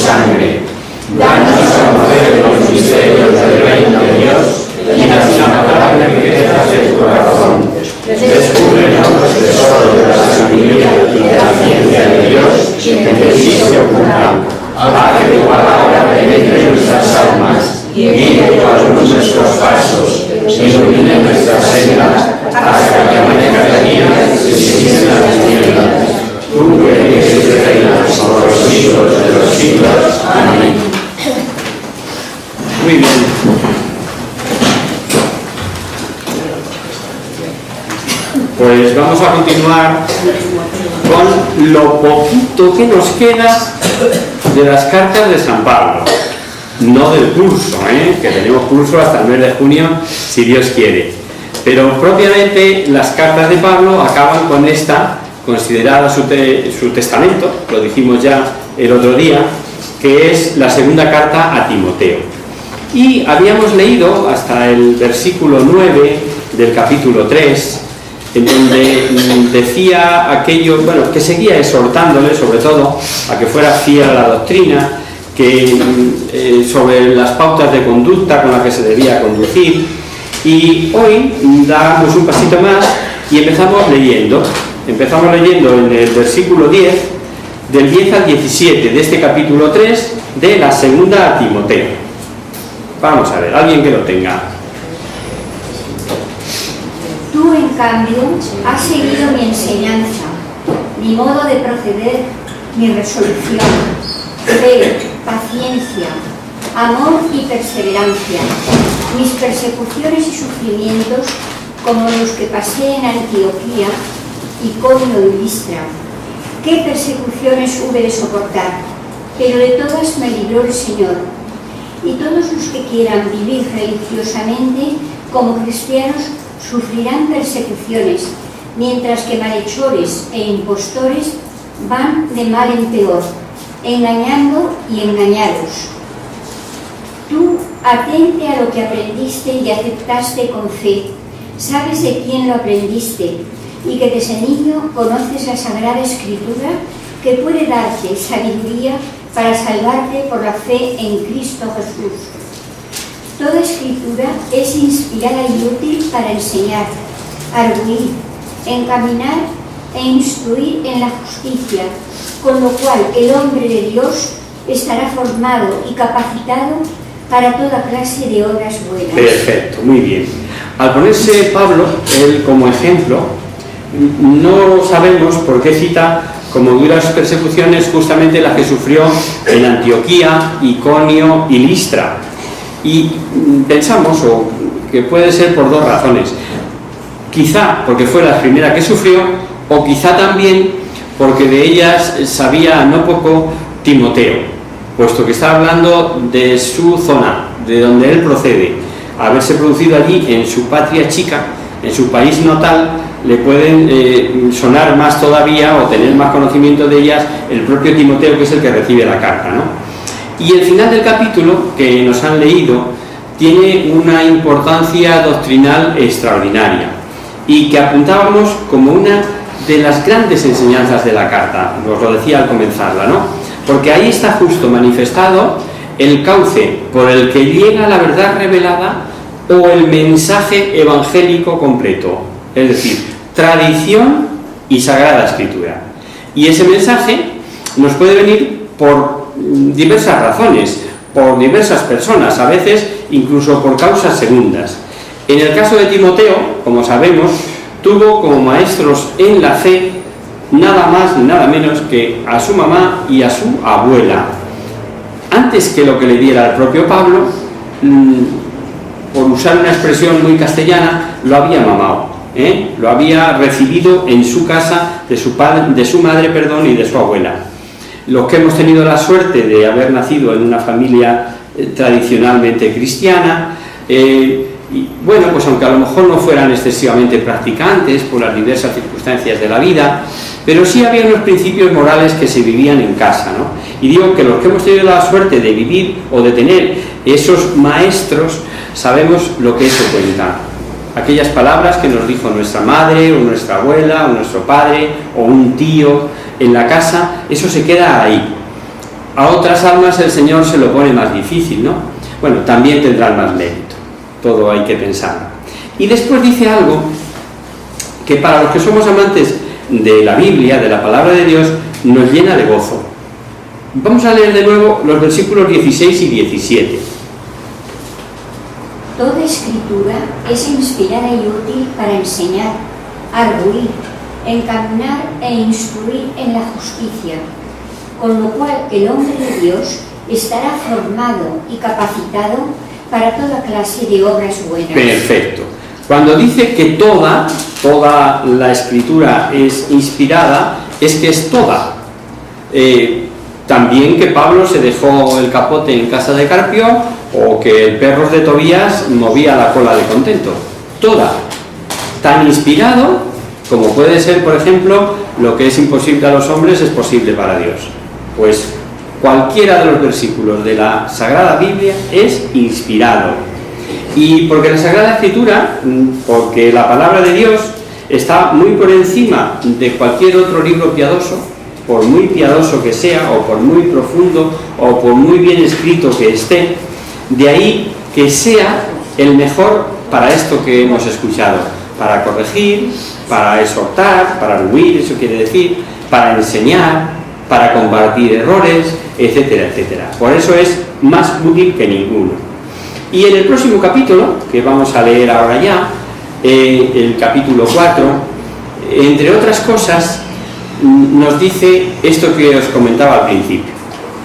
sangre. Danos a conocer los misterios del reino de Dios y las inagotables riquezas de tu corazón. Descúbrenos los tesoros de la sabiduría y de la ciencia de Dios que en ti se ocultan. Haz que tu palabra penetre en nuestras almas, guíe tu luz nuestros pasos, ilumine nuestras sendas, hasta que amanezca el día y se extiendan las tinieblas. Tú que vives y reinas por los siglos de los siglos. Amén. Muy bien. Pues vamos a continuar con lo poquito que nos queda de las cartas de San Pablo. No del curso, que tenemos curso hasta el mes de junio, si Dios quiere. Pero propiamente las cartas de Pablo acaban con esta, considerada su testamento, lo dijimos ya el otro día, que es la segunda carta a Timoteo. Y habíamos leído hasta el versículo 9 del capítulo 3, en donde decía aquello, bueno, que seguía exhortándole sobre todo a que fuera fiel a la doctrina, que sobre las pautas de conducta con las que se debía conducir. Y hoy damos un pasito más y empezamos leyendo en el versículo 10, del 10 al 17 de este capítulo 3 de la segunda a Timoteo. Vamos a ver, alguien que lo tenga. Tú, en cambio, has seguido mi enseñanza, mi modo de proceder, mi resolución, fe, paciencia, amor y perseverancia, mis persecuciones y sufrimientos, como los que pasé en Antioquía, Iconio y Listra. ¿Qué persecuciones hube de soportar? Pero de todas me libró el Señor. Y todos los que quieran vivir religiosamente como cristianos sufrirán persecuciones, mientras que malhechores e impostores van de mal en peor, engañando y engañados. Tú atente a lo que aprendiste y aceptaste con fe. Sabes de quién lo aprendiste y que desde niño conoces la Sagrada Escritura, que puede darte sabiduría para salvarte por la fe en Cristo Jesús. Toda Escritura es inspirada y útil para enseñar, arguir, encaminar e instruir en la justicia, con lo cual el hombre de Dios estará formado y capacitado para toda clase de obras buenas. Perfecto, muy bien. Al ponerse Pablo, él como ejemplo, no sabemos por qué cita como duras persecuciones justamente las que sufrió en Antioquía, Iconio y Listra. Y pensamos que puede ser por dos razones. Quizá porque fue la primera que sufrió, o quizá también porque de ellas sabía no poco Timoteo, puesto que está hablando de su zona, de donde él procede. Haberse producido allí en su patria chica, en su país natal, le pueden sonar más todavía o tener más conocimiento de ellas el propio Timoteo, que es el que recibe la carta, ¿no? Y el final del capítulo que nos han leído tiene una importancia doctrinal extraordinaria y que apuntábamos como una de las grandes enseñanzas de la carta, os lo decía al comenzarla, ¿no? Porque ahí está justo manifestado el cauce por el que llega la verdad revelada o el mensaje evangélico completo, es decir, tradición y Sagrada Escritura. Y ese mensaje nos puede venir por diversas razones, por diversas personas, a veces incluso por causas segundas. En el caso de Timoteo, como sabemos, tuvo como maestros en la fe nada más ni nada menos que a su mamá y a su abuela. Antes que lo que le diera el propio Pablo, por usar una expresión muy castellana, lo había mamado, lo había recibido en su casa de su madre y de su abuela. Los que hemos tenido la suerte de haber nacido en una familia tradicionalmente cristiana, y bueno, pues aunque a lo mejor no fueran excesivamente practicantes por las diversas circunstancias de la vida, pero sí había unos principios morales que se vivían en casa, ¿no? Y digo que los que hemos tenido la suerte de vivir o de tener esos maestros, sabemos lo que eso cuenta. Aquellas palabras que nos dijo nuestra madre, o nuestra abuela, o nuestro padre, o un tío en la casa, eso se queda ahí. A otras almas el Señor se lo pone más difícil, ¿no? Bueno, también tendrán más mérito. Todo hay que pensarlo. Y después dice algo que para los que somos amantes de la Biblia, de la palabra de Dios, nos llena de gozo. Vamos a leer de nuevo los versículos 16 y 17. Toda escritura es inspirada y útil para enseñar, arguir, encaminar e instruir en la justicia, con lo cual el hombre de Dios estará formado y capacitado para toda clase de obras buenas. Perfecto. Cuando dice que toda la escritura es inspirada, es que es toda. También que Pablo se dejó el capote en casa de Carpio, o que el perro de Tobías movía la cola de contento. Toda. Tan inspirado como puede ser, por ejemplo, lo que es imposible a los hombres es posible para Dios. Pues cualquiera de los versículos de la Sagrada Biblia es inspirado. Y porque la Sagrada Escritura, porque la palabra de Dios está muy por encima de cualquier otro libro piadoso, por muy piadoso que sea, o por muy profundo, o por muy bien escrito que esté, de ahí que sea el mejor para esto que hemos escuchado, para corregir, para exhortar, para arguir, eso quiere decir, para enseñar, para combatir errores, etcétera, etcétera. Por eso es más útil que ninguno. Y en el próximo capítulo, que vamos a leer ahora ya, el capítulo 4, entre otras cosas, nos dice esto que os comentaba al principio.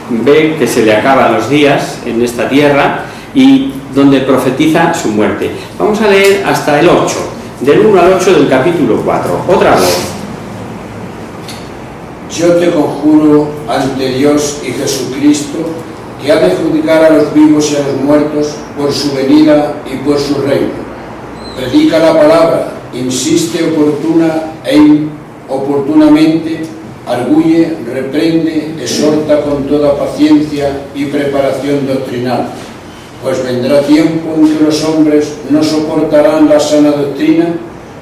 Ve que se le acaban los días en esta tierra y donde profetiza su muerte. Vamos a leer hasta el 8, del 1 al 8 del capítulo 4. Otra voz. Yo te conjuro ante Dios y Jesucristo, que ha de juzgar a los vivos y a los muertos por su venida y por su reino. Predica la palabra, insiste oportunamente, arguye, reprende, exhorta con toda paciencia y preparación doctrinal. Pues vendrá tiempo en que los hombres no soportarán la sana doctrina,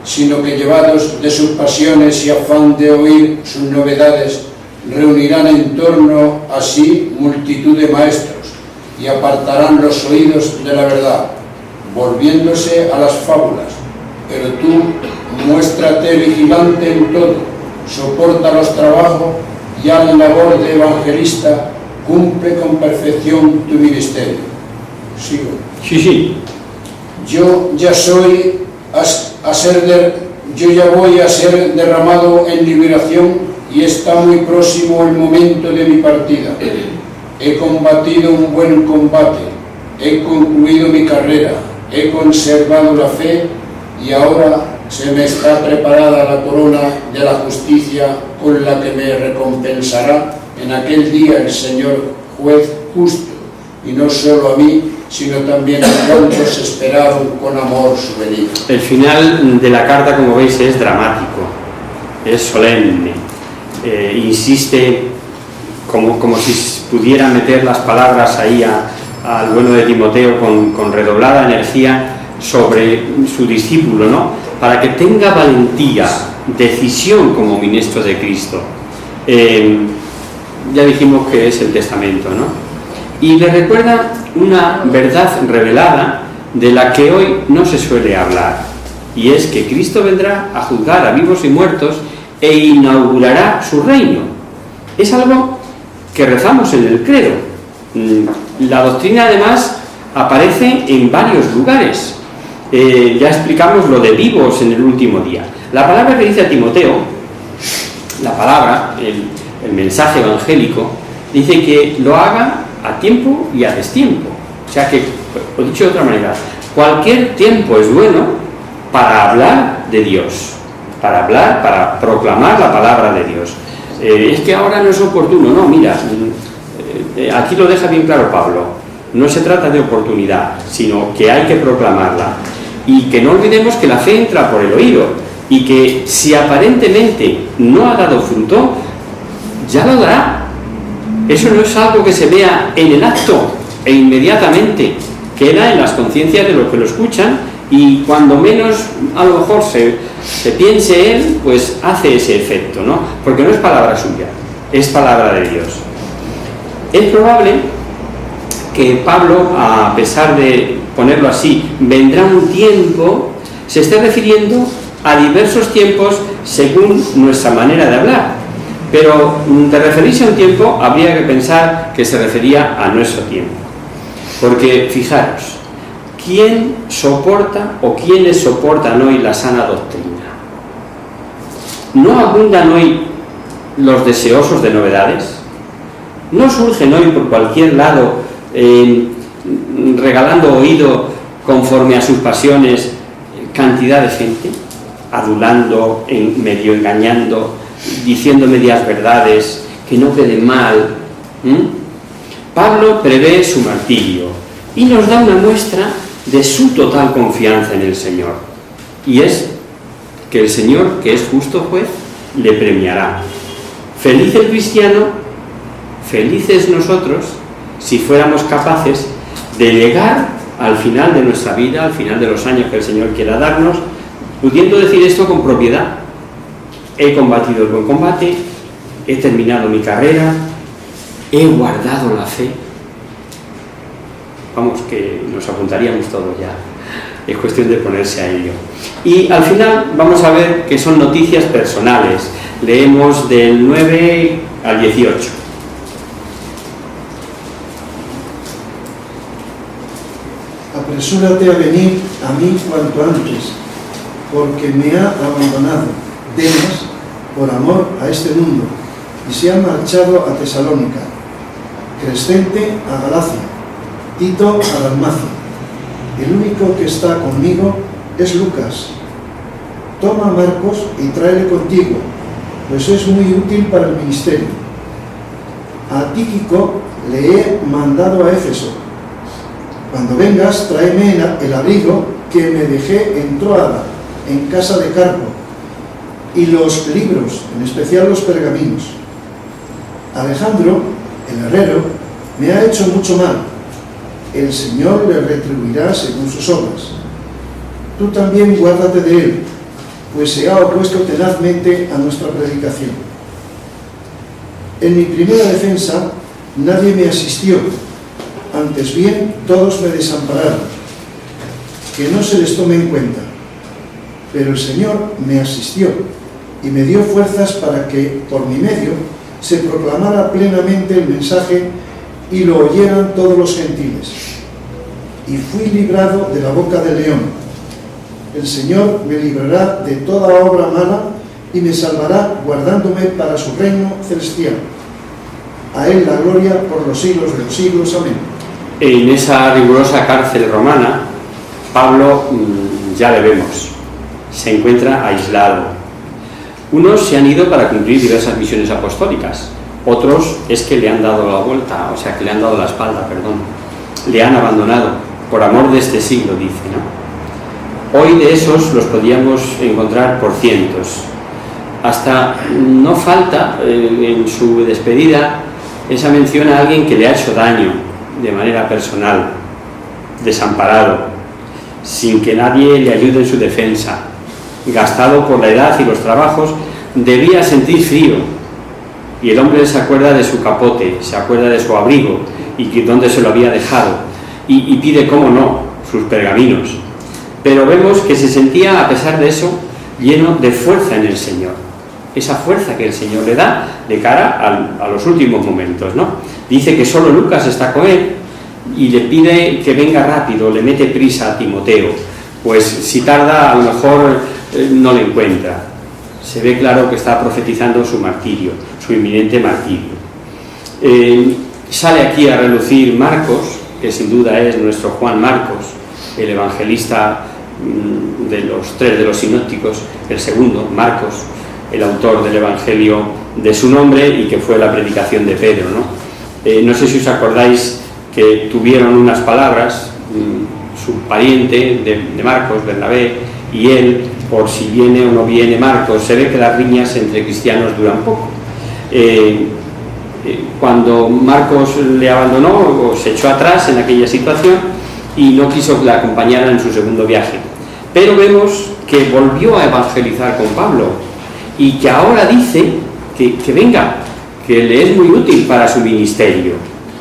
sino que llevados de sus pasiones y afán de oír sus novedades, reunirán en torno a sí multitud de maestros y apartarán los oídos de la verdad, volviéndose a las fábulas. Pero tú muéstrate vigilante en todo, soporta los trabajos y a la labor de evangelista cumple con perfección tu ministerio. Sigo. Sí. Yo ya voy a ser derramado en liberación y está muy próximo el momento de mi partida. He combatido un buen combate, he concluido mi carrera, he conservado la fe y ahora se me está preparada la corona de la justicia con la que me recompensará en aquel día el Señor juez justo, y no solo a mí, sino también a cuantos esperaron con amor su venida. El final de la carta, como veis, es dramático, es solemne, insiste como si pudiera meter las palabras ahí al bueno de Timoteo con redoblada energía sobre su discípulo, ¿no? Para que tenga valentía, decisión como ministro de Cristo. Ya dijimos que es el testamento, ¿no? Y le recuerda una verdad revelada de la que hoy no se suele hablar, y es que Cristo vendrá a juzgar a vivos y muertos e inaugurará su reino. Es algo que rezamos en el credo. La doctrina además aparece en varios lugares. Ya explicamos lo de vivos en el último día. La palabra que dice a Timoteo, la palabra, el mensaje evangélico, dice que lo haga a tiempo y a destiempo. O sea que, o dicho de otra manera, cualquier tiempo es bueno para hablar de Dios, para proclamar la palabra de Dios. Es que ahora no es oportuno. No, mira, aquí lo deja bien claro Pablo. No se trata de oportunidad, sino que hay que proclamarla. Y que no olvidemos que la fe entra por el oído, y que si aparentemente no ha dado fruto, ya lo dará. Eso no es algo que se vea en el acto e inmediatamente, queda en las conciencias de los que lo escuchan, y cuando menos a lo mejor se piense él, pues hace ese efecto, ¿no? Porque no es palabra suya, es palabra de Dios. Es probable que Pablo, a pesar de ponerlo así, vendrá un tiempo, se esté refiriendo a diversos tiempos según nuestra manera de hablar. Pero de referirse a un tiempo, habría que pensar que se refería a nuestro tiempo. Porque, fijaros, ¿quién soporta o quiénes soportan hoy la sana doctrina? ¿No abundan hoy los deseosos de novedades? ¿No surgen hoy por cualquier lado, regalando oído conforme a sus pasiones, cantidad de gente? Adulando, medio engañando, diciendo medias verdades, que no queden mal. Pablo prevé su martirio y nos da una muestra de su total confianza en el Señor. Y es que el Señor, que es justo juez, le premiará. Feliz el cristiano, felices nosotros, si fuéramos capaces de llegar al final de nuestra vida, al final de los años que el Señor quiera darnos, pudiendo decir esto con propiedad: he combatido el buen combate, he terminado mi carrera, he guardado la fe. Vamos, que nos apuntaríamos todos ya. Es cuestión de ponerse a ello. Y al final vamos a ver que son noticias personales. Leemos del 9 al 18. Apresúrate a venir a mí cuanto antes, porque me ha abandonado Demas por amor a este mundo, y se ha marchado a Tesalónica, Crescente a Galacia, Tito a Dalmacia. El único que está conmigo es Lucas. Toma a Marcos y tráele contigo, pues es muy útil para el ministerio. A Tíquico le he mandado a Éfeso. Cuando vengas, tráeme el abrigo que me dejé en Tróada, en casa de Carpo, y los libros, en especial los pergaminos. Alejandro, el herrero, me ha hecho mucho mal. El Señor le retribuirá según sus obras. Tú también guárdate de él, pues se ha opuesto tenazmente a nuestra predicación. En mi primera defensa nadie me asistió, antes bien todos me desampararon. Que no se les tome en cuenta. Pero el Señor me asistió y me dio fuerzas para que, por mi medio, se proclamara plenamente el mensaje y lo oyeran todos los gentiles. Y fui librado de la boca del león. El Señor me librará de toda obra mala y me salvará guardándome para su reino celestial. A Él la gloria por los siglos de los siglos. Amén. En esa rigurosa cárcel romana, Pablo, ya le vemos, se encuentra aislado. Unos se han ido para cumplir diversas misiones apostólicas, otros es que le han dado la vuelta, o sea, que le han dado la espalda, perdón. Le han abandonado, por amor de este siglo, dice, ¿no? Hoy de esos los podíamos encontrar por cientos. Hasta no falta, en su despedida, esa mención a alguien que le ha hecho daño de manera personal, desamparado, sin que nadie le ayude en su defensa, gastado por la edad y los trabajos, debía sentir frío. Y el hombre se acuerda de su capote, se acuerda de su abrigo y dónde se lo había dejado, y pide, cómo no, sus pergaminos. Pero vemos que se sentía, a pesar de eso, lleno de fuerza en el Señor. Esa fuerza que el Señor le da de cara a los últimos momentos, ¿no? Dice que solo Lucas está con él y le pide que venga rápido, le mete prisa a Timoteo, pues si tarda a lo mejor no le encuentra. Se ve claro que está profetizando su martirio, su inminente martirio. Sale aquí a relucir Marcos, que sin duda es nuestro Juan Marcos, el evangelista de los tres de los sinópticos, el segundo, Marcos, el autor del evangelio de su nombre y que fue la predicación de Pedro, ¿no? No sé si os acordáis que tuvieron unas palabras, su pariente de Marcos, Bernabé, y él, por si viene o no viene Marcos. Se ve que las riñas entre cristianos duran poco. Cuando Marcos le abandonó o se echó atrás en aquella situación y no quiso que le acompañara en su segundo viaje, pero vemos que volvió a evangelizar con Pablo y que ahora dice que venga, que le es muy útil para su ministerio.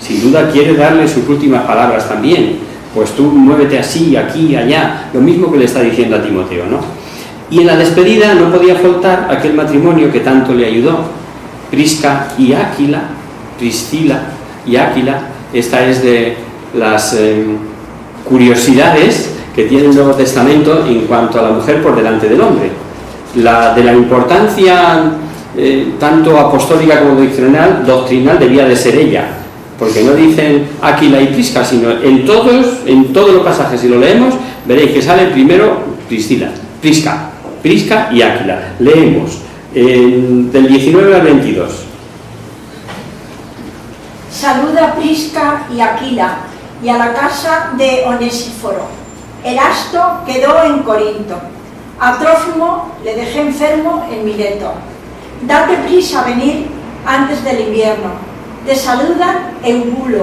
sin duda quiere darle sus últimas palabras también, pues tú muévete así, aquí, allá, lo mismo que le está diciendo a Timoteo, ¿no? Y en la despedida no podía faltar aquel matrimonio que tanto le ayudó, Priscila y Áquila. Esta es de las curiosidades que tiene el Nuevo Testamento en cuanto a la mujer por delante del hombre. De la importancia tanto apostólica como doctrinal debía de ser ella, porque no dicen Áquila y Prisca, sino en todos los pasajes, si lo leemos, veréis que sale primero Prisca y Áquila. Leemos del 19 al 22. Saluda a Prisca y Aquila y a la casa de Onesíforo. Erasto quedó en Corinto. A Trófimo le dejé enfermo en Mileto. Date prisa a venir antes del invierno. Te saludan Eubulo,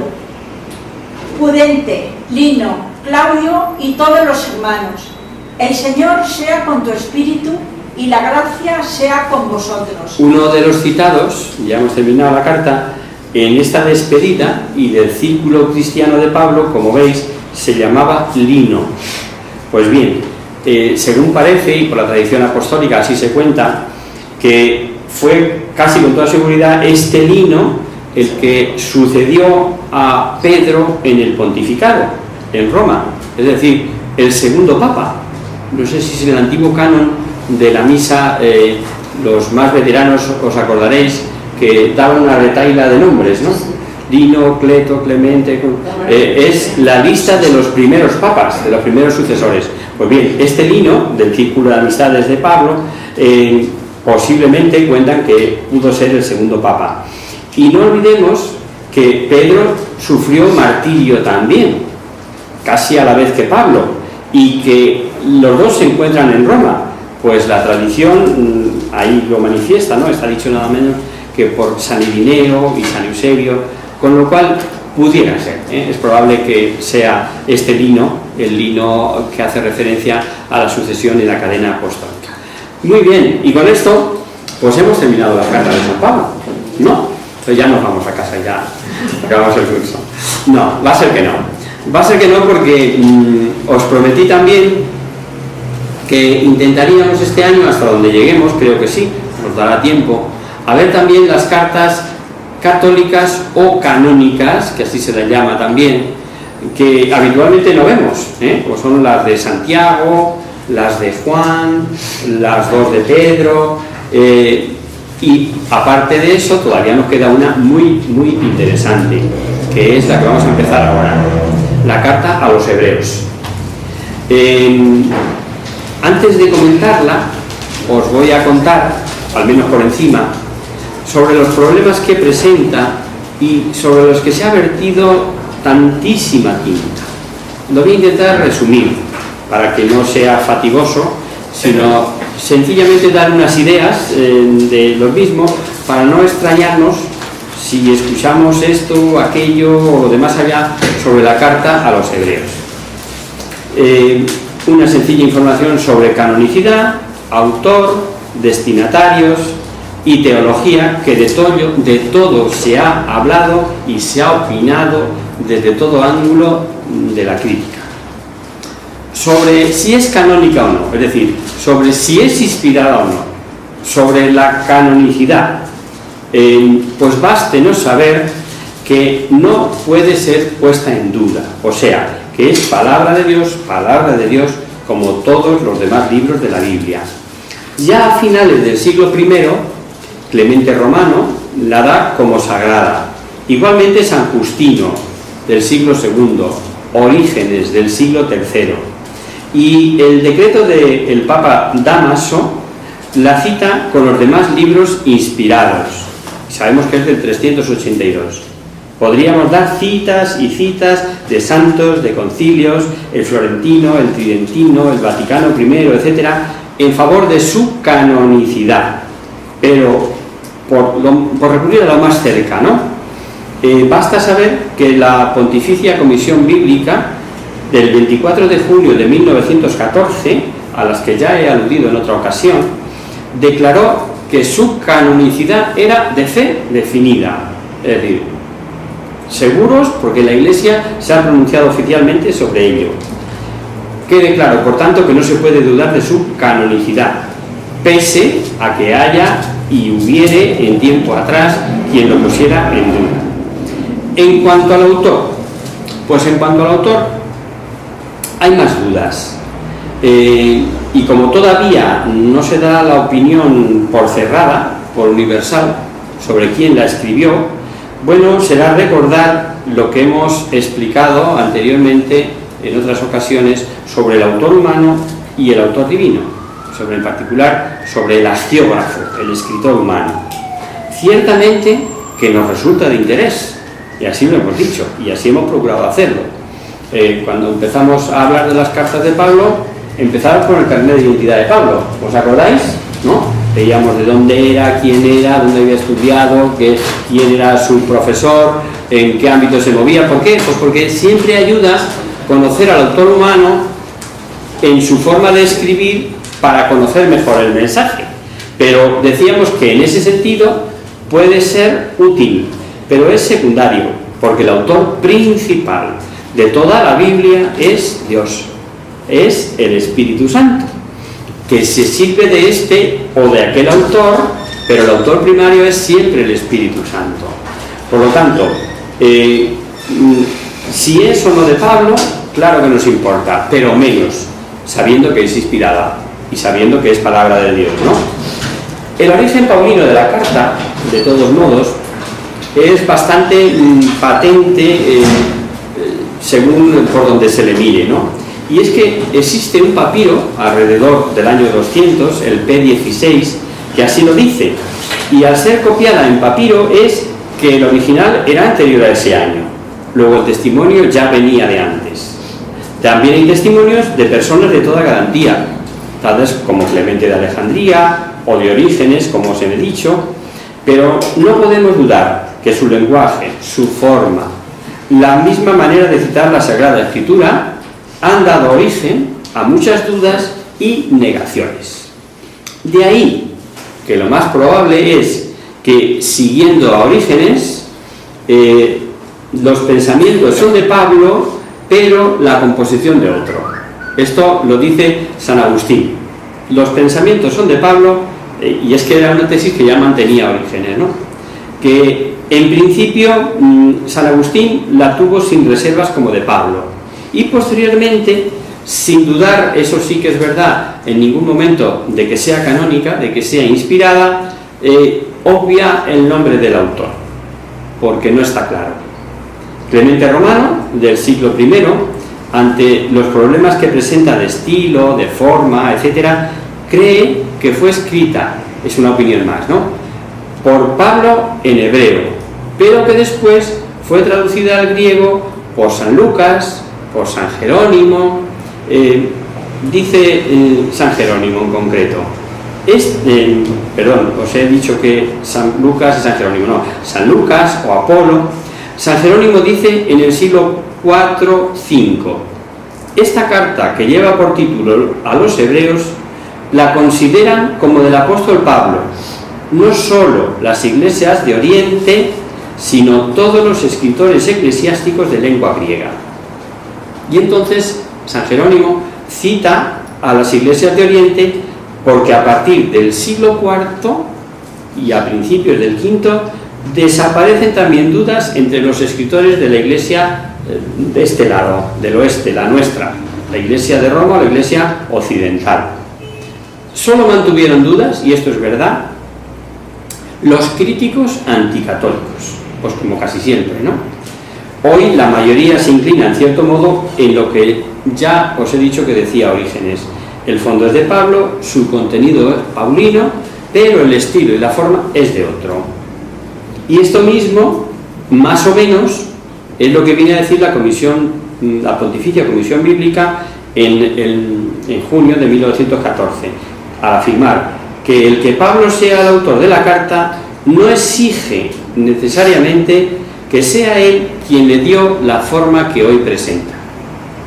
Pudente, Lino, Claudio y todos los hermanos. El Señor sea con tu espíritu y la gracia sea con vosotros. Uno de los citados, ya hemos terminado la carta, en esta despedida y del círculo cristiano de Pablo, como veis, se llamaba Lino. Pues bien, según parece, y por la tradición apostólica así se cuenta, que fue casi con toda seguridad este Lino el que sucedió a Pedro en el pontificado, en Roma, es decir, el segundo papa. No sé si es en el antiguo canon de la misa, los más veteranos os acordaréis que daban una retahíla de nombres, ¿no? Lino, Cleto, Clemente, es la lista de los primeros papas, de los primeros sucesores. Pues bien, este Lino, del círculo de amistades de Pablo, posiblemente cuentan que pudo ser el segundo papa. Y no olvidemos que Pedro sufrió martirio también, casi a la vez que Pablo, y que los dos se encuentran en Roma. Pues la tradición ahí lo manifiesta, ¿no? Está dicho nada menos que por San Irineo y San Eusebio, con lo cual pudiera ser, es probable que sea este Lino, el Lino que hace referencia a la sucesión y la cadena apostólica. Muy bien, y con esto pues hemos terminado la carta de San Pablo, ¿no? Entonces ya nos vamos a casa, ya acabamos el curso. No, va a ser que no. Va a ser que no porque os prometí también que intentaríamos este año, hasta donde lleguemos, creo que sí, nos dará tiempo, a ver también las cartas católicas o canónicas, que así se les llama también, que habitualmente no vemos, pues son las de Santiago, las de Juan, las dos de Pedro, y aparte de eso todavía nos queda una muy interesante, que es la que vamos a empezar ahora, la carta a los hebreos. Antes de comentarla, os voy a contar, al menos por encima, sobre los problemas que presenta y sobre los que se ha vertido tantísima tinta. Lo voy a intentar resumir para que no sea fatigoso, sino sencillamente dar unas ideas de lo mismo, para no extrañarnos si escuchamos esto, aquello o lo demás allá sobre la carta a los hebreos. Una sencilla información sobre canonicidad, autor, destinatarios y teología, que de todo se ha hablado y se ha opinado desde todo ángulo de la crítica. Sobre si es canónica o no, es decir, sobre si es inspirada o no, sobre la canonicidad, pues bástenos saber que no puede ser puesta en duda, o sea, que es palabra de Dios como todos los demás libros de la Biblia. Ya a finales del siglo I, Clemente Romano la da como sagrada. Igualmente San Justino, del siglo II, Orígenes, del siglo III. Y el decreto del Papa Dámaso la cita con los demás libros inspirados. Sabemos que es del 382. Podríamos dar citas y citas de santos, de concilios, el florentino, el tridentino, el Vaticano I, etcétera, en favor de su canonicidad. Pero por recurrir a lo más cercano, basta saber que la Pontificia Comisión Bíblica del 24 de julio de 1914, a las que ya he aludido en otra ocasión, declaró que su canonicidad era de fe definida, es decir, seguros porque la Iglesia se ha pronunciado oficialmente sobre ello. Quede claro, por tanto, que no se puede dudar de su canonicidad, pese a que haya y hubiere en tiempo atrás quien lo pusiera en duda. En cuanto al autor, pues en cuanto al autor hay más dudas. Y como todavía no se da la opinión por cerrada, por universal, sobre quién la escribió, bueno, será recordar lo que hemos explicado anteriormente en otras ocasiones sobre el autor humano y el autor divino, sobre en particular sobre el agiógrafo, el escritor humano. Ciertamente que nos resulta de interés, y así lo hemos dicho, y así hemos procurado hacerlo. Cuando empezamos a hablar de las cartas de Pablo, empezamos con el carnet de identidad de Pablo, ¿os acordáis? ¿No? Veíamos de dónde era, dónde había estudiado, quién era su profesor, en qué ámbito se movía. ¿Por qué? Pues porque siempre ayuda conocer al autor humano en su forma de escribir para conocer mejor el mensaje. Pero decíamos que en ese sentido puede ser útil, pero es secundario, porque el autor principal de toda la Biblia es Dios, es el Espíritu Santo, que se sirve de este o de aquel autor, pero el autor primario es siempre el Espíritu Santo. Por lo tanto, si es o no de Pablo, claro que nos importa, pero menos, sabiendo que es inspirada y sabiendo que es palabra de Dios, ¿no? El origen paulino de la carta, de todos modos, es bastante patente según por donde se le mire, ¿no? Y es que existe un papiro alrededor del año 200, el P16, que así lo dice, y al ser copiada en papiro es que el original era anterior a ese año. Luego el testimonio ya venía de antes. También hay testimonios de personas de toda garantía, tales como Clemente de Alejandría o de Orígenes, como os he dicho, pero no podemos dudar que su lenguaje, su forma, la misma manera de citar la Sagrada Escritura han dado origen a muchas dudas y negaciones. De ahí que lo más probable es que, siguiendo a Orígenes, los pensamientos son de Pablo, pero la composición de otro. Esto lo dice San Agustín. Los pensamientos son de Pablo, y es que era una tesis que ya mantenía Orígenes, ¿no? Que en principio San Agustín la tuvo sin reservas como de Pablo. Y posteriormente, sin dudar, eso sí que es verdad, en ningún momento de que sea canónica, de que sea inspirada, obvia el nombre del autor, porque no está claro. Clemente Romano, del siglo I, ante los problemas que presenta de estilo, de forma, etc., cree que fue escrita, es una opinión más, ¿no?, por Pablo en hebreo, pero que después fue traducida al griego por San Lucas, por San Jerónimo, dice San Jerónimo en concreto. Perdón, os he dicho que San Lucas y San Jerónimo, no, San Lucas o Apolo. San Jerónimo dice en el siglo IV-V, esta carta que lleva por título a los hebreos la consideran como del apóstol Pablo, no solo las iglesias de Oriente, sino todos los escritores eclesiásticos de lengua griega. Y entonces San Jerónimo cita a las iglesias de Oriente porque a partir del siglo IV y a principios del V desaparecen también dudas entre los escritores de la iglesia de este lado, del oeste, la nuestra, la iglesia de Roma, la iglesia occidental. Solo mantuvieron dudas, y esto es verdad, los críticos anticatólicos, pues como casi siempre, ¿no? Hoy la mayoría se inclina en cierto modo en lo que ya os he dicho que decía Orígenes. El fondo es de Pablo, su contenido es paulino, pero el estilo y la forma es de otro. Y esto mismo, más o menos, es lo que viene a decir la Pontificia Comisión Bíblica en junio de 1914, al afirmar que el que Pablo sea el autor de la carta no exige necesariamente que sea él quien le dio la forma que hoy presenta.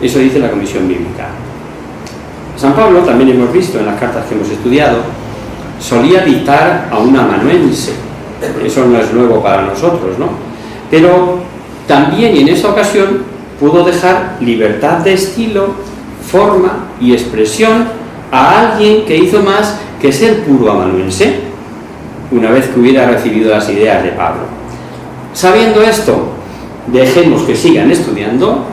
Eso dice la Comisión Bíblica. San Pablo, también hemos visto en las cartas que hemos estudiado, solía dictar a un amanuense. Eso no es nuevo para nosotros, ¿no? Pero También, y en esta ocasión, pudo dejar libertad de estilo, forma y expresión a alguien que hizo más que ser puro amanuense, una vez que hubiera recibido las ideas de Pablo. Sabiendo esto, dejemos que sigan estudiando,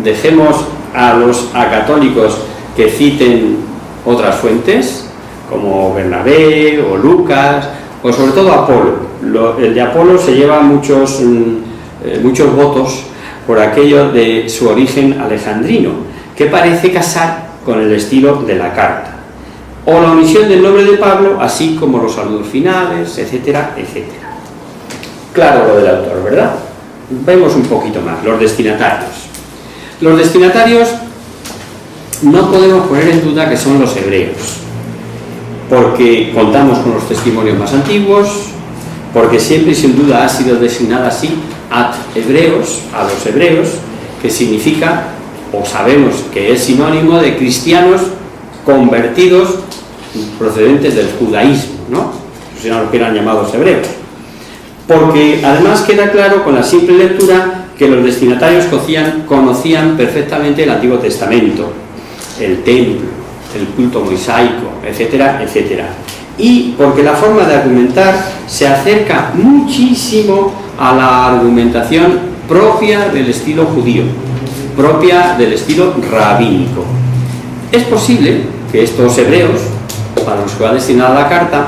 dejemos a los acatólicos que citen otras fuentes, como Bernabé o Lucas, o sobre todo Apolo. El de Apolo se lleva muchos votos por aquello de su origen alejandrino, que parece casar con el estilo de la carta, o la omisión del nombre de Pablo, así como los saludos finales, etcétera, etcétera. Claro lo del autor, ¿verdad? Vemos un poquito más, los destinatarios. Los destinatarios no podemos poner en duda que son los hebreos, porque contamos con los testimonios más antiguos, porque siempre y sin duda ha sido designada así ad hebreos, a los hebreos, que significa, o sabemos que es sinónimo de cristianos convertidos procedentes del judaísmo, ¿no? Si no los que eran llamados hebreos. Porque además queda claro con la simple lectura que los destinatarios conocían perfectamente el Antiguo Testamento, el templo, el culto mosaico, etcétera, etcétera. Y porque la forma de argumentar se acerca muchísimo a la argumentación propia del estilo judío, propia del estilo rabínico. Es posible que estos hebreos, para los que va destinada la carta,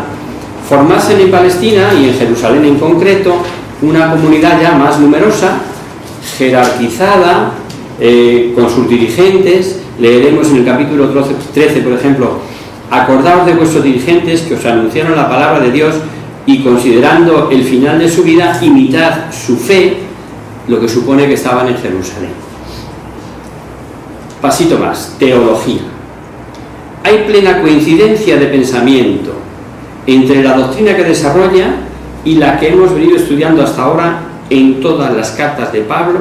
formasen en Palestina y en Jerusalén en concreto una comunidad ya más numerosa, jerarquizada, con sus dirigentes. Leeremos en el capítulo 13, por ejemplo: acordaos de vuestros dirigentes que os anunciaron la palabra de Dios y, considerando el final de su vida, imitad su fe, lo que supone que estaban en Jerusalén. Pasito más, teología. Hay plena coincidencia de pensamiento entre la doctrina que desarrolla y la que hemos venido estudiando hasta ahora en todas las cartas de Pablo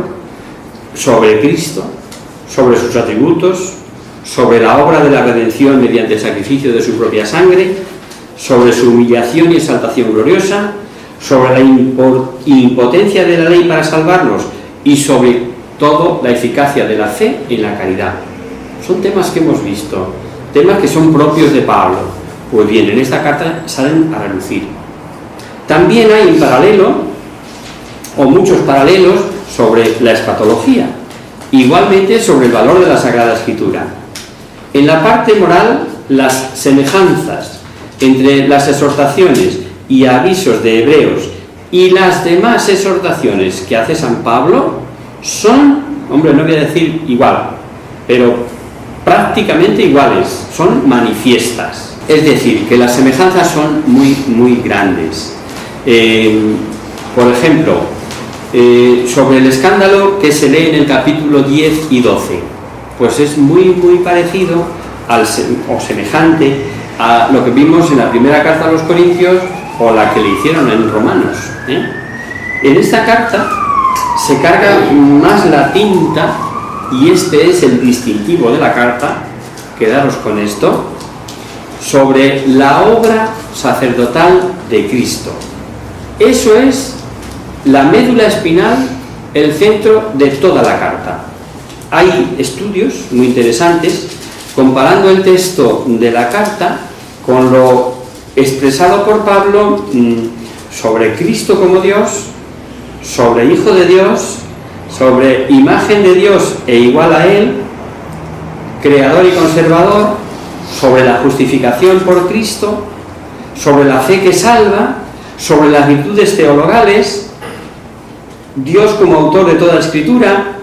sobre Cristo, sobre sus atributos, sobre la obra de la redención mediante el sacrificio de su propia sangre, sobre su humillación y exaltación gloriosa, sobre la impotencia de la ley para salvarnos y sobre todo la eficacia de la fe en la caridad. Son temas que hemos visto, temas que son propios de Pablo. Pues bien, en esta carta salen a relucir. También hay en paralelo, o muchos paralelos, sobre la escatología, igualmente sobre el valor de la Sagrada Escritura. En la parte moral, las semejanzas entre las exhortaciones y avisos de Hebreos y las demás exhortaciones que hace San Pablo son, hombre, no voy a decir igual, pero prácticamente iguales, son manifiestas. Es decir, que las semejanzas son muy, muy grandes. Por ejemplo, sobre el escándalo que se lee en el capítulo 10 y 12, pues es muy, muy parecido o semejante a lo que vimos en la primera carta a los Corintios o la que le hicieron en Romanos. En esta carta se carga más la tinta, y este es el distintivo de la carta, quedaros con esto, sobre la obra sacerdotal de Cristo. Eso es la médula espinal, el centro de toda la carta. Hay estudios muy interesantes comparando el texto de la carta con lo expresado por Pablo sobre Cristo como Dios, sobre Hijo de Dios, sobre imagen de Dios e igual a Él, creador y conservador, sobre la justificación por Cristo, sobre la fe que salva, sobre las virtudes teologales, Dios como autor de toda la Escritura,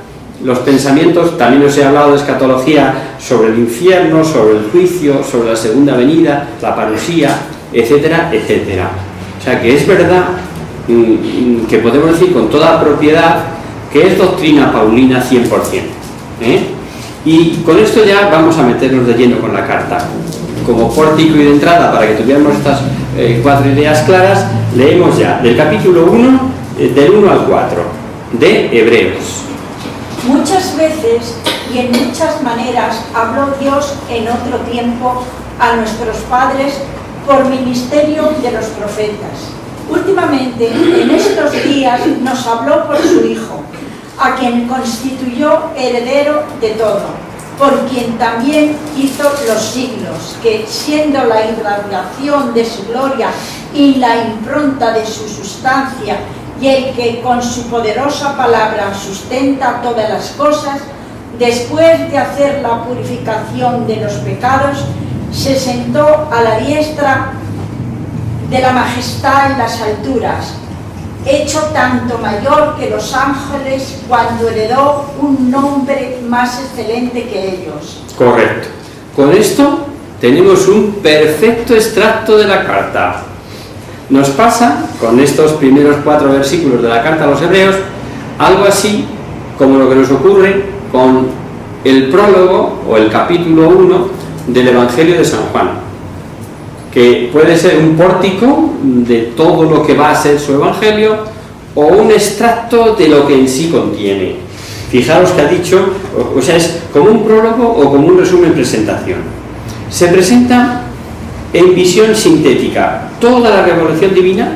los pensamientos. También os he hablado de escatología, sobre el infierno, sobre el juicio, sobre la segunda venida, la parusía, etcétera, etcétera. O sea que es verdad que podemos decir con toda propiedad que es doctrina paulina 100%. Y con esto ya vamos a meternos de lleno con la carta. Como pórtico y de entrada, para que tuviéramos estas 4 ideas claras, leemos ya del capítulo 1, del 1 al 4, de Hebreos. Muchas veces y en muchas maneras habló Dios en otro tiempo a nuestros padres por ministerio de los profetas. Últimamente, en estos días, nos habló por su Hijo, a quien constituyó heredero de todo, por quien también hizo los siglos, que siendo la irradiación de su gloria y la impronta de su sustancia, y el que con su poderosa palabra sustenta todas las cosas, después de hacer la purificación de los pecados, se sentó a la diestra de la majestad en las alturas, hecho tanto mayor que los ángeles cuando heredó un nombre más excelente que ellos. Correcto. Con esto tenemos un perfecto extracto de la carta. Nos pasa, con estos primeros 4 versículos de la carta a los Hebreos, algo así como lo que nos ocurre con el prólogo o el capítulo 1 del Evangelio de San Juan, que puede ser un pórtico de todo lo que va a ser su Evangelio o un extracto de lo que en sí contiene. Fijaros que ha dicho, o sea, es como un prólogo o como un resumen presentación. Se presenta en visión sintética toda la revelación divina,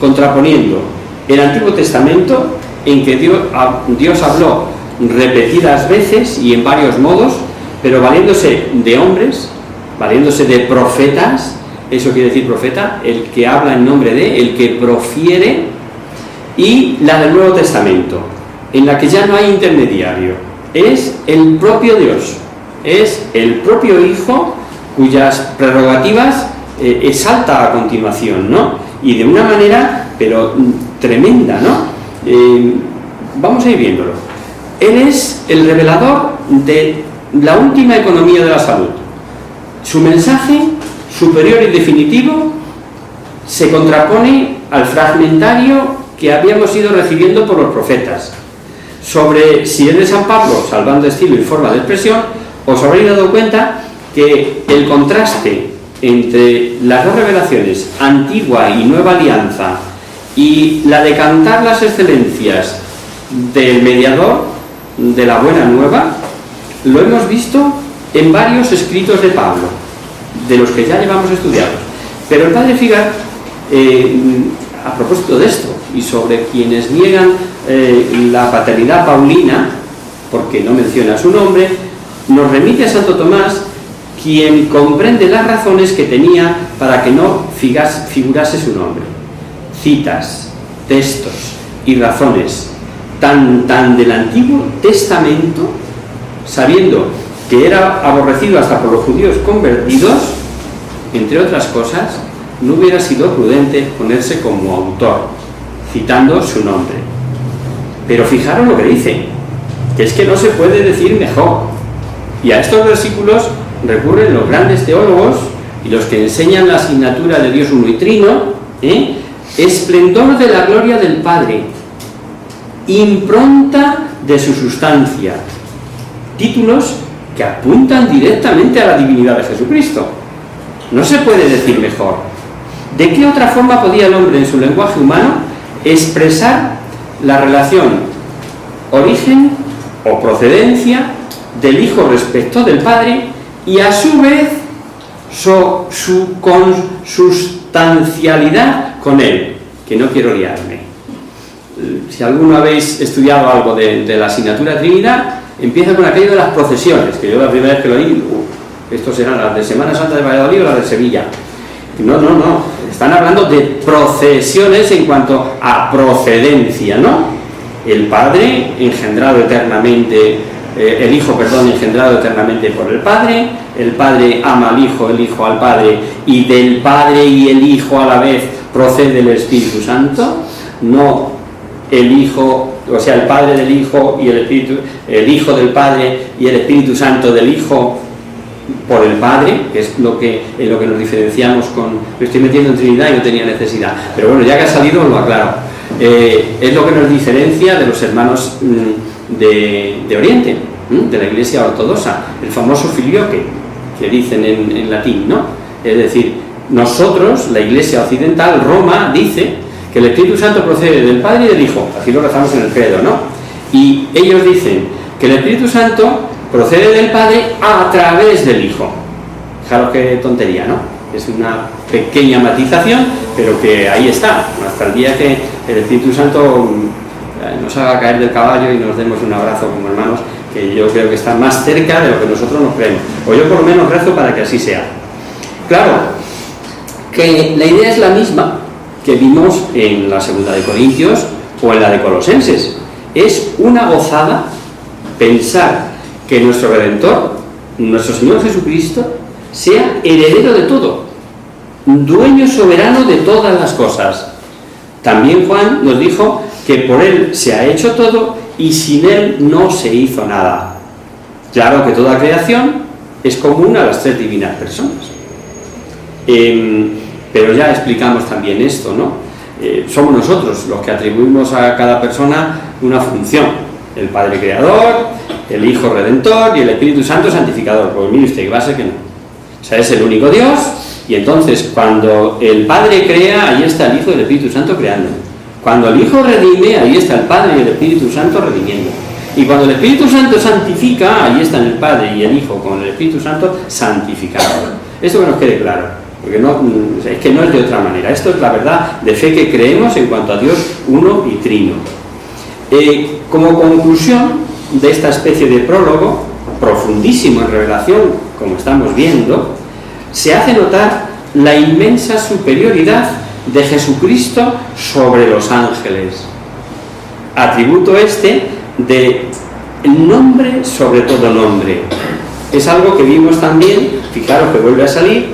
contraponiendo el Antiguo Testamento, en que Dios habló repetidas veces y en varios modos, pero valiéndose de hombres, valiéndose de profetas. Eso quiere decir profeta, el que habla en nombre de, el que profiere, y la del Nuevo Testamento, en la que ya no hay intermediario, es el propio Dios, es el propio Hijo, cuyas prerrogativas exalta a continuación, ¿no? Y de una manera, pero tremenda, ¿no? Vamos a ir viéndolo. Él es el revelador de la última economía de la salud. Su mensaje superior y definitivo se contrapone al fragmentario que habíamos ido recibiendo por los profetas. Sobre si es de San Pablo, salvando estilo y forma de expresión, os habréis dado cuenta que el contraste entre las dos revelaciones, antigua y nueva alianza, y la de cantar las excelencias del mediador de la buena nueva, lo hemos visto en varios escritos de Pablo, de los que ya llevamos estudiados. Pero el padre Figar, a propósito de esto, y sobre quienes niegan la paternidad paulina, porque no menciona su nombre, nos remite a Santo Tomás, quien comprende las razones que tenía para que no figurase su nombre. Citas, textos y razones tan del Antiguo Testamento, sabiendo que era aborrecido hasta por los judíos convertidos, entre otras cosas, no hubiera sido prudente ponerse como autor, citando su nombre. Pero fijaros lo que dice, que es que no se puede decir mejor. Y a estos versículos recurren los grandes teólogos y los que enseñan la asignatura de Dios uno y trino, esplendor de la gloria del Padre, impronta de su sustancia, títulos que apuntan directamente a la divinidad de Jesucristo. No se puede decir mejor. ¿De qué otra forma podía el hombre en su lenguaje humano expresar la relación origen o procedencia del Hijo respecto del Padre y a su vez su consustancialidad con Él? Que no quiero liarme. Si alguno habéis estudiado algo de la asignatura Trinidad, empieza con aquello de las procesiones, que yo la primera vez que lo oí, estos eran las de Semana Santa de Valladolid o las de Sevilla. No, están hablando de procesiones en cuanto a procedencia, ¿no? El Padre engendrado eternamente, el Hijo engendrado eternamente por el Padre ama al Hijo, el Hijo al Padre, y del Padre y el Hijo a la vez procede el Espíritu Santo, no el Hijo, o sea, el Padre del Hijo y el Hijo del Padre y el Espíritu Santo del Hijo por el Padre, que es en lo que nos diferenciamos con... Lo estoy metiendo en Trinidad y no tenía necesidad, pero bueno, ya que ha salido os lo aclaro. Es lo que nos diferencia de los hermanos de Oriente, de la Iglesia ortodoxa, el famoso filioque, que dicen en latín, ¿no? Es decir, nosotros, la Iglesia occidental, Roma, dice que el Espíritu Santo procede del Padre y del Hijo, así lo rezamos en el credo, ¿no? Y ellos dicen que el Espíritu Santo procede del Padre a través del Hijo. Fijaros qué tontería, ¿no? Es una pequeña matización, pero que ahí está, hasta el día que el Espíritu Santo nos haga caer del caballo y nos demos un abrazo como hermanos, que yo creo que está más cerca de lo que nosotros nos creemos. O yo por lo menos rezo para que así sea. Claro, que la idea es la misma que vimos en la segunda de Corintios o en la de Colosenses. Es una gozada pensar que nuestro Redentor, nuestro Señor Jesucristo, sea heredero de todo, dueño soberano de todas las cosas. También Juan nos dijo que por Él se ha hecho todo y sin Él no se hizo nada. Claro que toda creación es común a las tres divinas personas. Pero ya explicamos también esto, ¿no? Somos nosotros los que atribuimos a cada persona una función. El Padre Creador, el Hijo Redentor y el Espíritu Santo Santificador. Pues mire usted, que va a ser que no. O sea, es el único Dios, y entonces cuando el Padre crea, ahí está el Hijo y el Espíritu Santo creando. Cuando el Hijo redime, ahí está el Padre y el Espíritu Santo redimiendo. Y cuando el Espíritu Santo santifica, ahí están el Padre y el Hijo con el Espíritu Santo santificado. Esto que nos quede claro, porque no, es que no es de otra manera. Esto es la verdad de fe que creemos en cuanto a Dios uno y trino. Como conclusión de esta especie de prólogo, profundísimo en revelación, como estamos viendo, se hace notar la inmensa superioridad de Jesucristo sobre los ángeles. Atributo este de nombre sobre todo nombre. Es algo que vimos también, fijaros que vuelve a salir,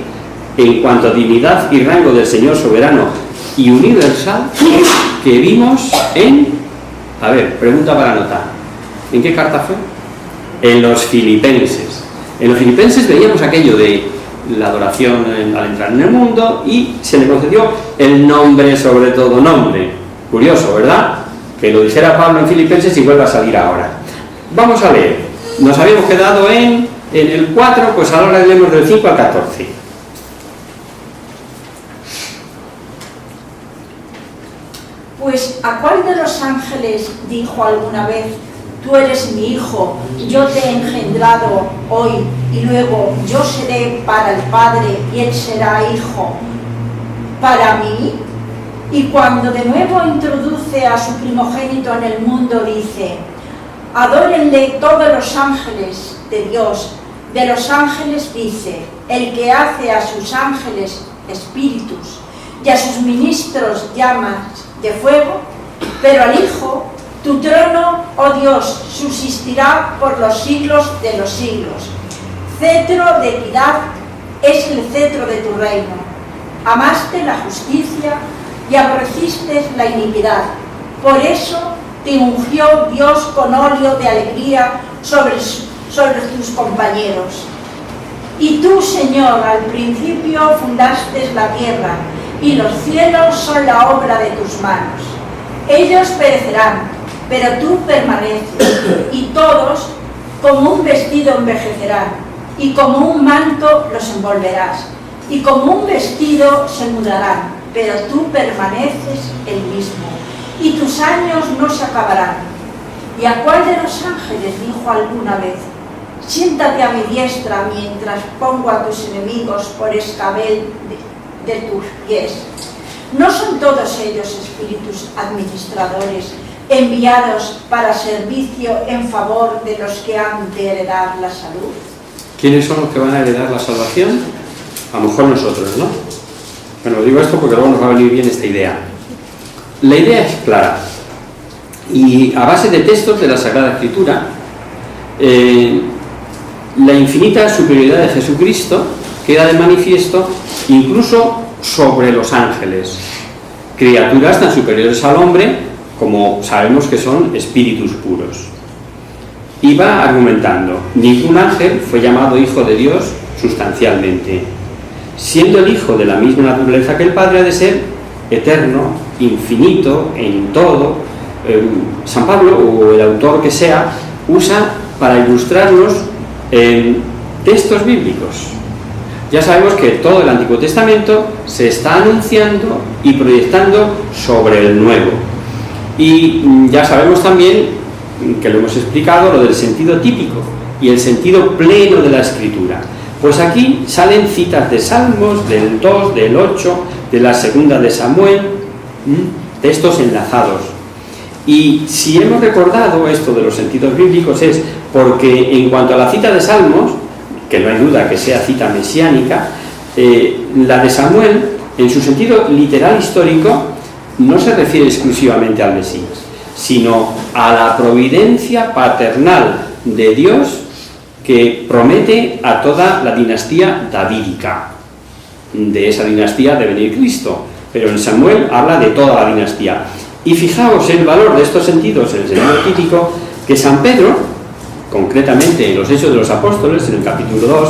en cuanto a dignidad y rango del Señor soberano y universal, que vimos en... A ver, pregunta para anotar. ¿En qué carta fue? En los Filipenses. En los Filipenses veíamos aquello de la adoración al entrar en el mundo y se le concedió el nombre sobre todo nombre. Curioso, ¿verdad? Que lo dijera Pablo en Filipenses y vuelva a salir ahora. Vamos a leer. Nos habíamos quedado en el 4, pues ahora leemos del 5 al 14. Pues ¿a cuál de los ángeles dijo alguna vez: tú eres mi hijo, yo te he engendrado hoy, y luego yo seré para el Padre y él será hijo para mí? Y cuando de nuevo introduce a su primogénito en el mundo, dice: adórenle todos los ángeles de Dios. De los ángeles dice: el que hace a sus ángeles espíritus y a sus ministros llamas de fuego. Pero al Hijo: tu trono, oh Dios, subsistirá por los siglos de los siglos. Cetro de equidad es el cetro de tu reino. Amaste la justicia y aborreciste la iniquidad. Por eso te ungió Dios con óleo de alegría sobre tus compañeros. Y tú, Señor, al principio fundaste la tierra, y los cielos son la obra de tus manos. Ellos perecerán, pero tú permaneces, y todos como un vestido envejecerán, y como un manto los envolverás, y como un vestido se mudarán, pero tú permaneces el mismo, y tus años no se acabarán. ¿Y a cuál de los ángeles dijo alguna vez: siéntate a mi diestra mientras pongo a tus enemigos por escabel de tus pies? ¿No son todos ellos espíritus administradores enviados para servicio en favor de los que han de heredar la salud? ¿Quiénes son los que van a heredar la salvación? A lo mejor nosotros, ¿no? Bueno, digo esto porque luego nos va a venir bien esta idea. La idea es clara, y a base de textos de la Sagrada Escritura, la infinita superioridad de Jesucristo queda de manifiesto incluso sobre los ángeles, criaturas tan superiores al hombre como sabemos que son espíritus puros. Y va argumentando: ningún ángel fue llamado hijo de Dios sustancialmente. Siendo el hijo de la misma naturaleza que el Padre, ha de ser eterno, infinito en todo. San Pablo, o el autor que sea, usa para ilustrarnos textos bíblicos. Ya sabemos que todo el Antiguo Testamento se está anunciando y proyectando sobre el Nuevo. Y ya sabemos también, que lo hemos explicado, lo del sentido típico y el sentido pleno de la Escritura. Pues aquí salen citas de Salmos, del 2, del 8, de la segunda de Samuel, textos enlazados. Y si hemos recordado esto de los sentidos bíblicos es porque en cuanto a la cita de Salmos, que no hay duda que sea cita mesiánica, la de Samuel, en su sentido literal histórico, no se refiere exclusivamente al Mesías, sino a la providencia paternal de Dios que promete a toda la dinastía davídica. De esa dinastía debe venir Cristo, pero en Samuel habla de toda la dinastía. Y fijaos el valor de estos sentidos en el sentido típico, que San Pedro, concretamente en los Hechos de los Apóstoles, en el capítulo 2,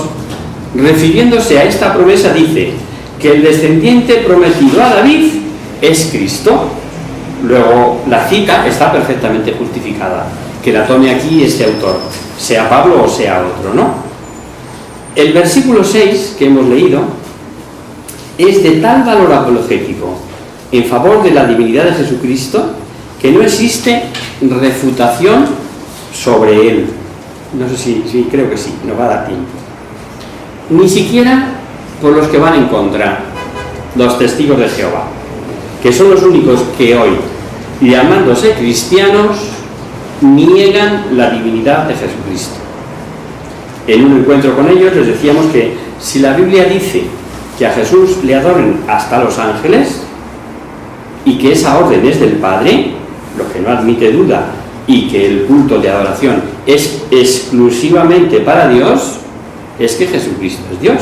refiriéndose a esta promesa, dice que el descendiente prometido a David es Cristo. Luego la cita está perfectamente justificada, que la tome aquí este autor, sea Pablo o sea otro, ¿no? El versículo 6 que hemos leído es de tal valor apologético en favor de la divinidad de Jesucristo que no existe refutación sobre él. No sé si creo que sí, no va a dar tiempo. Ni siquiera por los que van en contra, los testigos de Jehová, que son los únicos que hoy, llamándose cristianos, niegan la divinidad de Jesucristo. En un encuentro con ellos les decíamos que si la Biblia dice que a Jesús le adoren hasta los ángeles y que esa orden es del Padre, lo que no admite duda, y que el culto de adoración es exclusivamente para Dios, es que Jesucristo es Dios.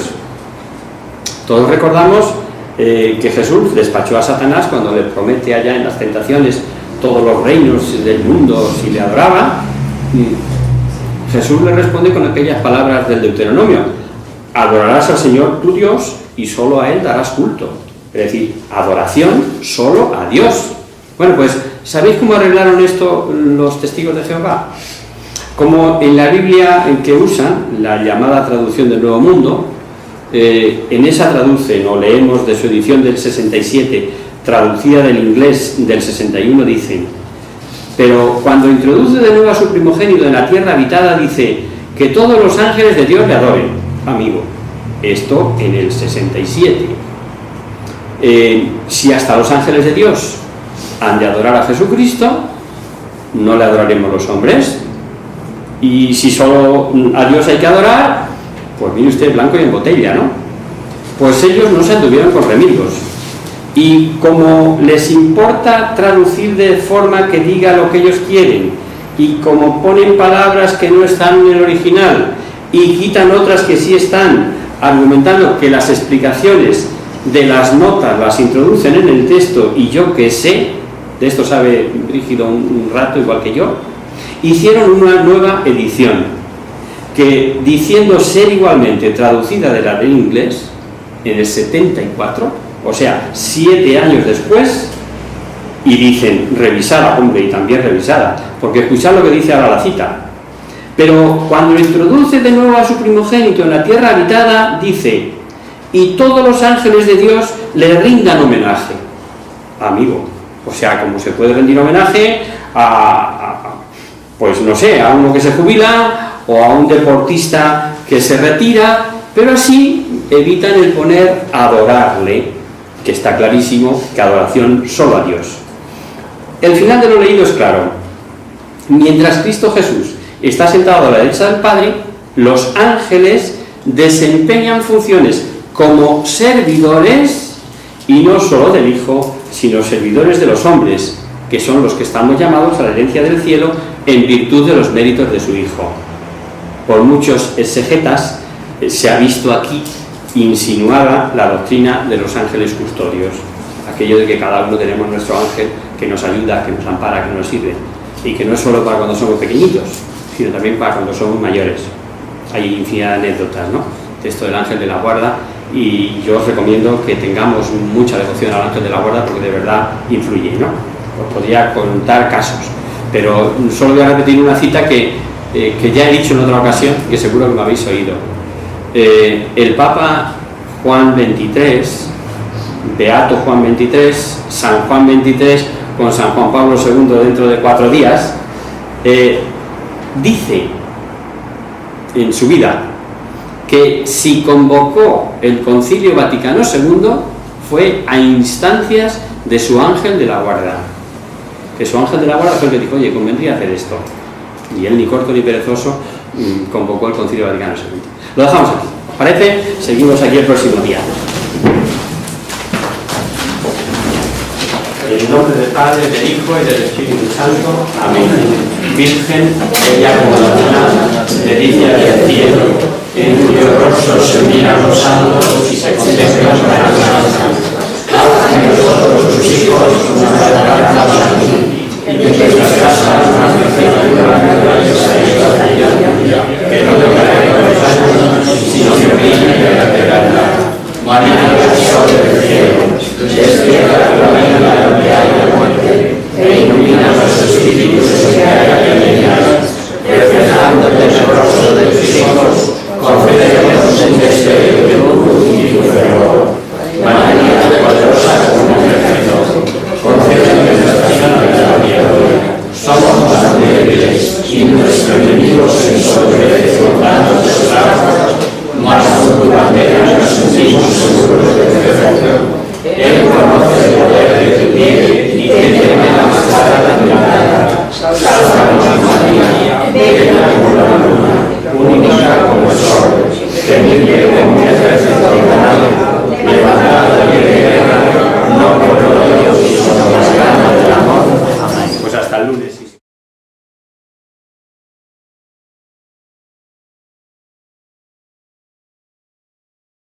Todos recordamos que Jesús despachó a Satanás cuando le promete allá en las tentaciones todos los reinos del mundo si le adoraba. Jesús le responde con aquellas palabras del Deuteronomio: adorarás al Señor tu Dios y solo a Él darás culto. Es decir, adoración solo a Dios. Bueno, pues, ¿sabéis cómo arreglaron esto los testigos de Jehová? Como en la Biblia que usan, la llamada traducción del Nuevo Mundo, en esa traducen, o leemos de su edición del 67, traducida del inglés del 61, dicen: pero cuando introduce de nuevo a su primogénito en la tierra habitada, dice que todos los ángeles de Dios le adoren. Amigo, esto en el 67. Si hasta los ángeles de Dios han de adorar a Jesucristo, no le adoraremos los hombres. Y si solo a Dios hay que adorar, pues mire usted, blanco y en botella, ¿no? Pues ellos no se anduvieron con remilgos. Y como les importa traducir de forma que diga lo que ellos quieren, y como ponen palabras que no están en el original y quitan otras que sí están, argumentando que las explicaciones de las notas las introducen en el texto, y yo que sé, de esto sabe Brígido un rato igual que yo, hicieron una nueva edición que, diciendo ser igualmente traducida de la del inglés en el 74, o sea, 7 años después, y dicen revisada, hombre, y también revisada, porque escuchad lo que dice ahora la cita: pero cuando introduce de nuevo a su primogénito en la tierra habitada, dice, y todos los ángeles de Dios le rindan homenaje. Amigo, o sea, como se puede rendir homenaje pues no sé, a uno que se jubila o a un deportista que se retira, pero así evitan el poner adorarle, que está clarísimo que adoración solo a Dios. El final de lo leído es claro: mientras Cristo Jesús está sentado a la derecha del Padre, los ángeles desempeñan funciones como servidores, y no solo del Hijo, sino servidores de los hombres, que son los que estamos llamados a la herencia del cielo en virtud de los méritos de su Hijo. Por muchos exegetas se ha visto aquí insinuada la doctrina de los ángeles custodios, aquello de que cada uno tenemos nuestro ángel que nos ayuda, que nos ampara, que nos sirve, y que no es solo para cuando somos pequeñitos, sino también para cuando somos mayores. Hay infinidad de anécdotas, ¿no?, de esto del ángel de la guarda, y yo os recomiendo que tengamos mucha devoción al ángel de la guarda, porque de verdad influye, ¿no? Os podría contar casos, pero solo voy a repetir una cita que ya he dicho en otra ocasión, que seguro que me habéis oído. El Papa Juan XXIII, Beato Juan XXIII, San Juan XXIII, con San Juan Pablo II dentro de 4 días, dice en su vida que si convocó el Concilio Vaticano II fue a instancias de su ángel de la guarda. que su ángel de la guarda fue el que dijo, oye, convendría hacer esto. Y él, ni corto ni perezoso, convocó el Concilio Vaticano II. Lo dejamos aquí. ¿Os parece? Seguimos aquí el próximo día. En el nombre del Padre, del Hijo y del Espíritu Santo. Amén. Virgen, ella como la luna, delicia del cielo, en cuyo rostro se miran los santos y se contemplan las almas. Haz que nosotros, tus hijos, nos acercamos a ti, y que nuestras casas más perfectas que no te caerán los años, sino que brille en la eternidad. María, el sol del cielo, despierta la vida, la vida y la muerte, e ilumina los espíritus que hay en ellas, reflejándote el rostro de tus hijos,